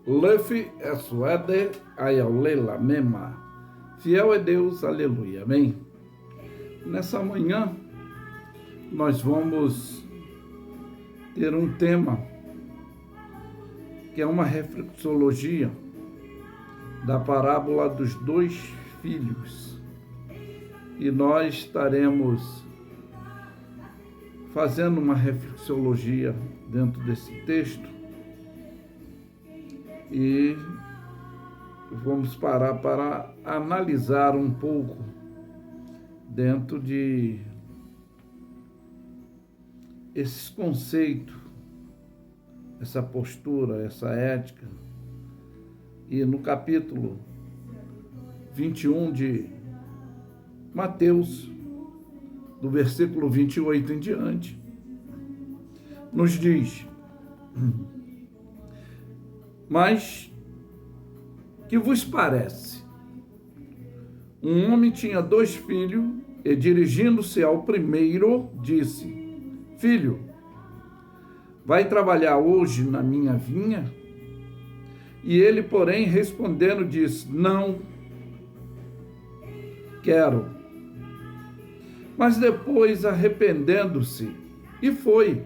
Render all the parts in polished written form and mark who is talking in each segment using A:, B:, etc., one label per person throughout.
A: Lefe Eswede Ayalela Mema. Fiel é Deus, aleluia, amém? Nessa manhã, nós vamos ter um tema que é uma reflexologia da parábola dos dois filhos. E nós estaremos fazendo uma reflexologia dentro desse texto e vamos parar para analisar um pouco dentro de esses conceitos, essa postura, essa ética. E no capítulo 21 de Mateus, do versículo 28 em diante, nos diz: mas que vos parece? Um homem tinha 2 filhos e, dirigindo-se ao primeiro, disse: Filho, vai trabalhar hoje na minha vinha? E ele, porém, respondendo, disse: Não quero. Mas depois, arrependendo-se, e foi.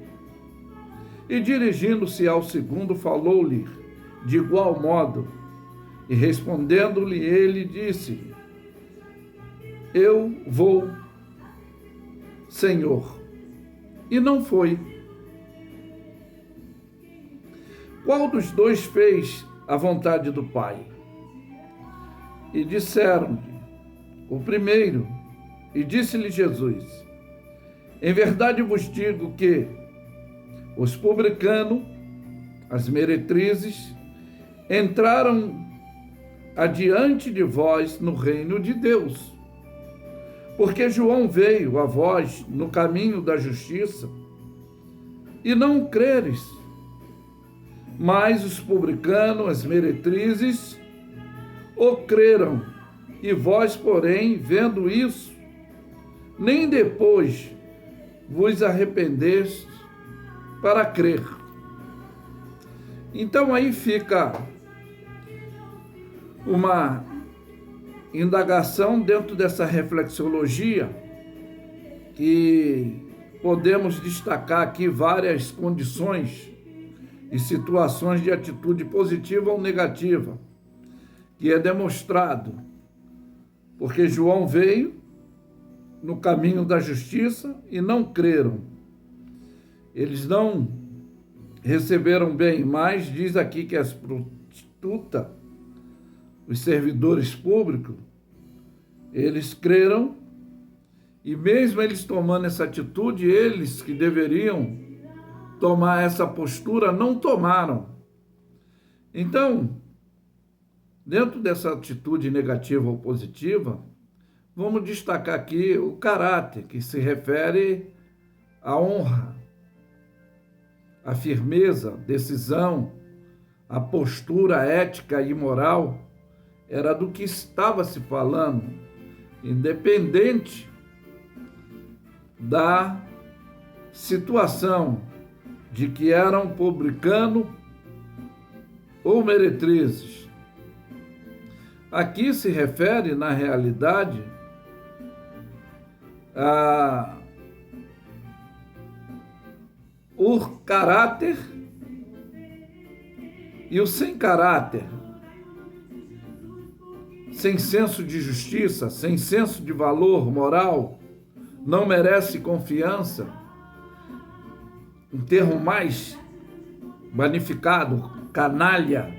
A: E dirigindo-se ao segundo, falou-lhe de igual modo. E respondendo-lhe ele, disse: Eu vou, Senhor. E não foi. Qual dos dois fez a vontade do Pai? E disseram-lhe: o primeiro. E disse-lhe Jesus: em verdade vos digo que os publicanos, as meretrizes, entraram adiante de vós no reino de Deus. Porque João veio a vós no caminho da justiça, e não creres. Mas os publicanos, as meretrizes, o creram. E vós, porém, vendo isso, nem depois vos arrependeste para crer. Então aí fica uma indagação dentro dessa reflexologia, que podemos destacar aqui várias condições e situações de atitude positiva ou negativa, que é demonstrado porque João veio no caminho da justiça e não creram. Eles não receberam bem, mas diz aqui que as prostitutas, os servidores públicos, eles creram, e mesmo eles tomando essa atitude, eles que deveriam tomar essa postura, não tomaram. Então, dentro dessa atitude negativa ou positiva, vamos destacar aqui o caráter, que se refere à honra, à firmeza, decisão, à postura ética e moral. Era do que estava se falando, independente da situação de que eram publicano ou meretrizes. Aqui se refere, na realidade, o caráter e o sem caráter, sem senso de justiça, sem senso de valor moral, não merece confiança. Um termo mais magnificado, canalha,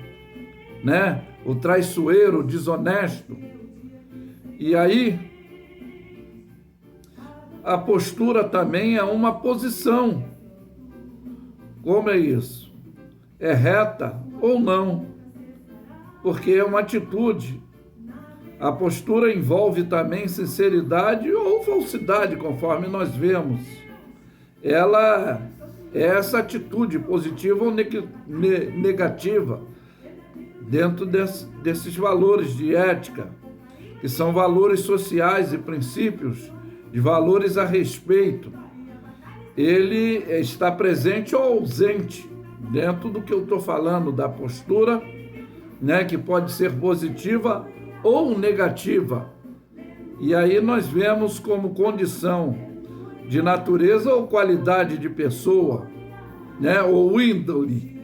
A: né? O traiçoeiro, o desonesto. E aí, a postura também é uma posição. Como é isso? É reta ou não? Porque é uma atitude. A postura envolve também sinceridade ou falsidade, conforme nós vemos. Ela é essa atitude positiva ou negativa dentro desses valores de ética, que são valores sociais e princípios, de valores a respeito. Ele está presente ou ausente dentro do que eu estou falando, da postura né, que pode ser positiva ou negativa. E aí nós vemos como condição de natureza ou qualidade de pessoa, né, ou índole,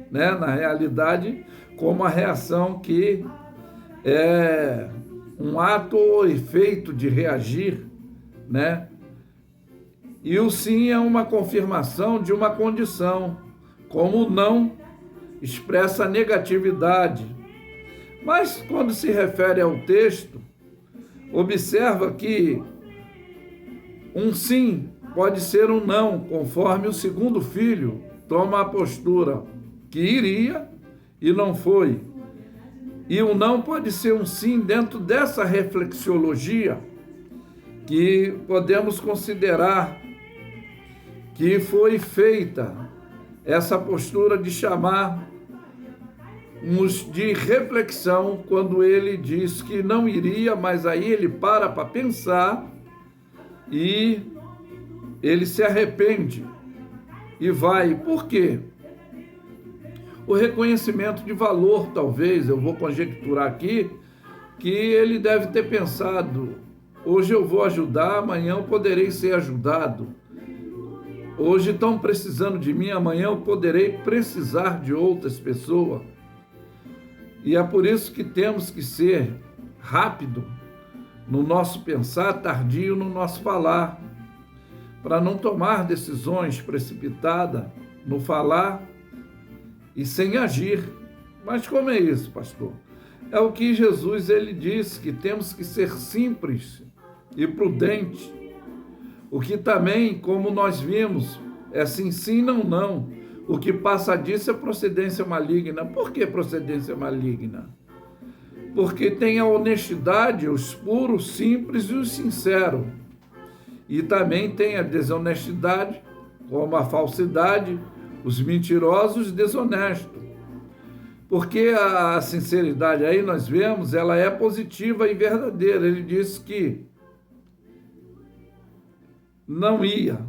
A: né, na realidade, como a reação que é um ato ou efeito de reagir, né? E o sim é uma confirmação de uma condição, como o não expressa negatividade. Mas quando se refere ao texto, observa que um sim pode ser um não, conforme o segundo filho toma a postura que iria e não foi. E o não pode ser um sim dentro dessa reflexiologia que podemos considerar que foi feita essa postura de chamarmos de reflexão quando ele diz que não iria, mas aí ele para pensar e ele se arrepende e vai. Por quê? O reconhecimento de valor, talvez, eu vou conjecturar aqui, que ele deve ter pensado, hoje eu vou ajudar, amanhã eu poderei ser ajudado. Hoje estão precisando de mim, amanhã eu poderei precisar de outras pessoas. E é por isso que temos que ser rápido no nosso pensar, tardio no nosso falar, para não tomar decisões precipitadas no falar e sem agir. Mas como é isso, pastor? É o que Jesus ele disse, que temos que ser simples e prudentes. O que também, como nós vimos, é sim, sim, não, não. O que passa disso é procedência maligna. Por que procedência maligna? Porque tem a honestidade, os puros, simples e os sinceros. E também tem a desonestidade, como a falsidade, os mentirosos e desonestos. Porque a sinceridade aí nós vemos, ela é positiva e verdadeira. Ele disse que não ia,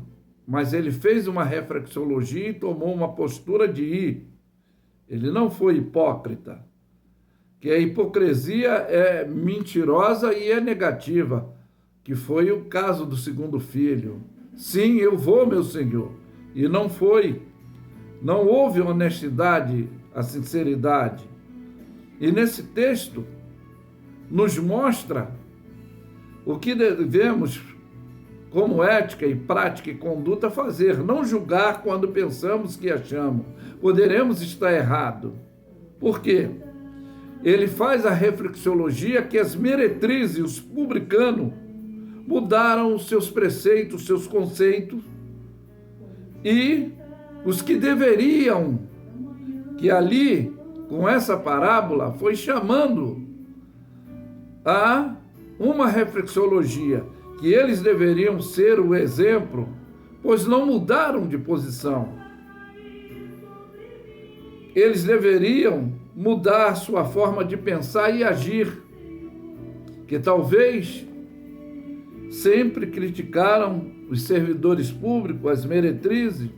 A: mas ele fez uma reflexologia e tomou uma postura de ir. Ele não foi hipócrita, que a hipocrisia é mentirosa e é negativa, que foi o caso do segundo filho. Sim, eu vou, meu Senhor. E não foi. Não houve honestidade, a sinceridade. E nesse texto nos mostra o que devemos, como ética e prática e conduta, fazer. Não julgar quando pensamos que achamos. Poderemos estar errado. Por quê? Ele faz a reflexologia que as meretrizes, os publicanos, mudaram os seus preceitos, os seus conceitos, e os que deveriam, que ali, com essa parábola, foi chamando a uma reflexologia, que eles deveriam ser o exemplo, pois não mudaram de posição. Eles deveriam mudar sua forma de pensar e agir, que talvez sempre criticaram os servidores públicos, as meretrizes,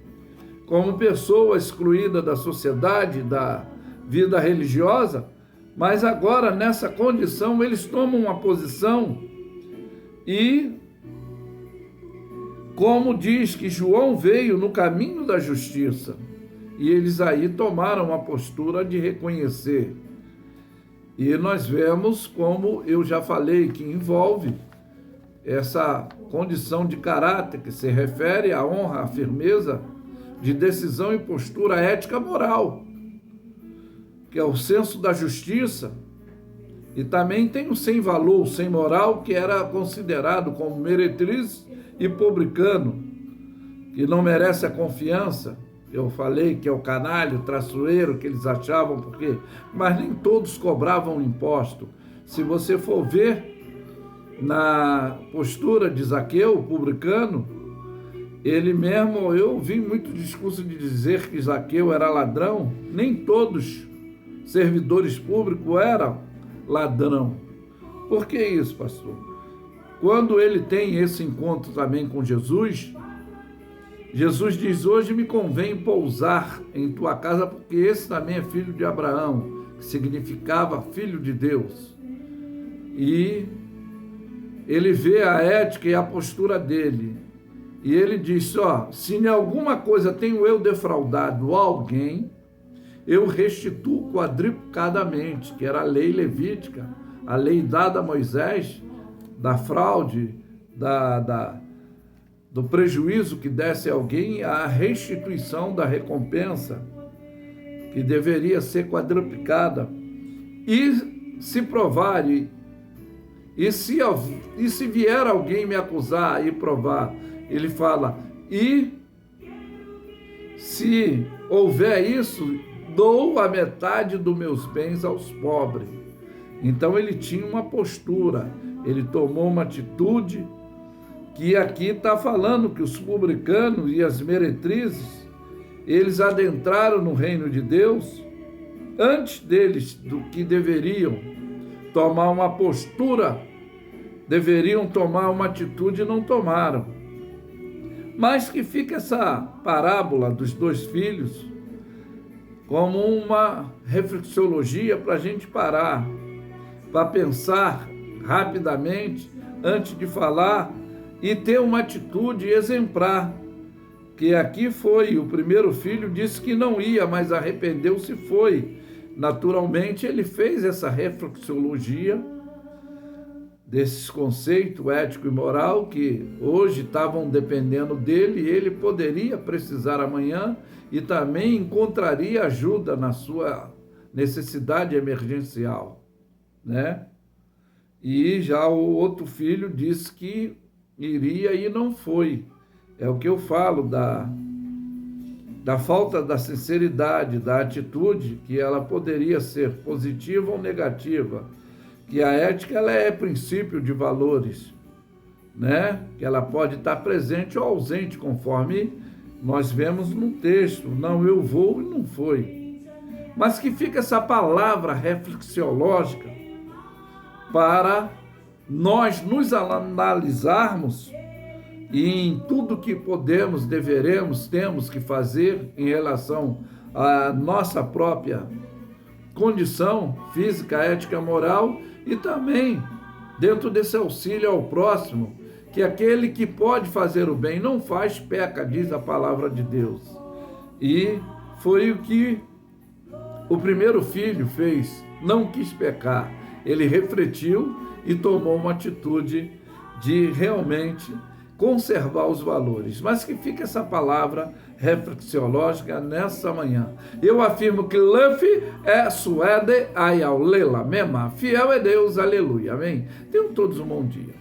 A: como pessoa excluída da sociedade, da vida religiosa, mas agora, nessa condição, eles tomam uma posição e, como diz que João veio no caminho da justiça, e eles aí tomaram a postura de reconhecer. E nós vemos, como eu já falei, que envolve essa condição de caráter que se refere à honra, à firmeza de decisão e postura ética moral, que é o senso da justiça. E também tem o sem valor, o sem moral, que era considerado como meretriz e publicano, que não merece a confiança. Eu falei que é o canalho, o traiçoeiro, que eles achavam, porque... Mas nem todos cobravam imposto. Se você for ver na postura de Zaqueu, o publicano, ele mesmo, eu vi muito discurso de dizer que Zaqueu era ladrão. Nem todos servidores públicos eram ladrão. Por que isso, pastor? Quando ele tem esse encontro também com Jesus, Jesus diz: hoje me convém pousar em tua casa, porque esse também é filho de Abraão. que significava filho de Deus. E ele vê a ética e a postura dele. E ele diz, se em alguma coisa tenho eu defraudado alguém, eu restituo quadruplicadamente, que era a lei levítica, a lei dada a Moisés, da fraude, do prejuízo que desse a alguém, a restituição da recompensa, que deveria ser quadruplicada. E se provar, e se vier alguém me acusar e provar, ele fala, e se houver isso, dou a metade dos meus bens aos pobres. Então ele tinha uma postura, ele tomou uma atitude que aqui está falando que os publicanos e as meretrizes, eles adentraram no reino de Deus antes deles do que deveriam tomar uma postura, deveriam tomar uma atitude e não tomaram. Mas que fica essa parábola dos dois filhos como uma reflexologia para a gente parar, para pensar rapidamente antes de falar e ter uma atitude exemplar. Que aqui foi, o primeiro filho disse que não ia, mas arrependeu-se e foi. Naturalmente ele fez essa reflexologia desses conceitos ético e moral que hoje estavam dependendo dele e ele poderia precisar amanhã e também encontraria ajuda na sua necessidade emergencial, né? E já o outro filho disse que iria e não foi. É o que eu falo da falta da sinceridade, da atitude, que ela poderia ser positiva ou negativa. Que a ética ela é princípio de valores, né? Que ela pode estar presente ou ausente, conforme nós vemos no texto. Não, eu vou e não foi. Mas que fica essa palavra reflexiológica para nós nos analisarmos e em tudo que podemos, deveremos, temos que fazer em relação à nossa própria condição física, ética, moral e também dentro desse auxílio ao próximo, que aquele que pode fazer o bem não faz, peca, diz a palavra de Deus. E foi o que o primeiro filho fez, não quis pecar, ele refletiu e tomou uma atitude de realmente conservar os valores. Mas que fica essa palavra reflexiológica nessa manhã. Eu afirmo que Luffy é suede ayaulela mema. Fiel é Deus, aleluia, amém? Tenham todos um bom dia.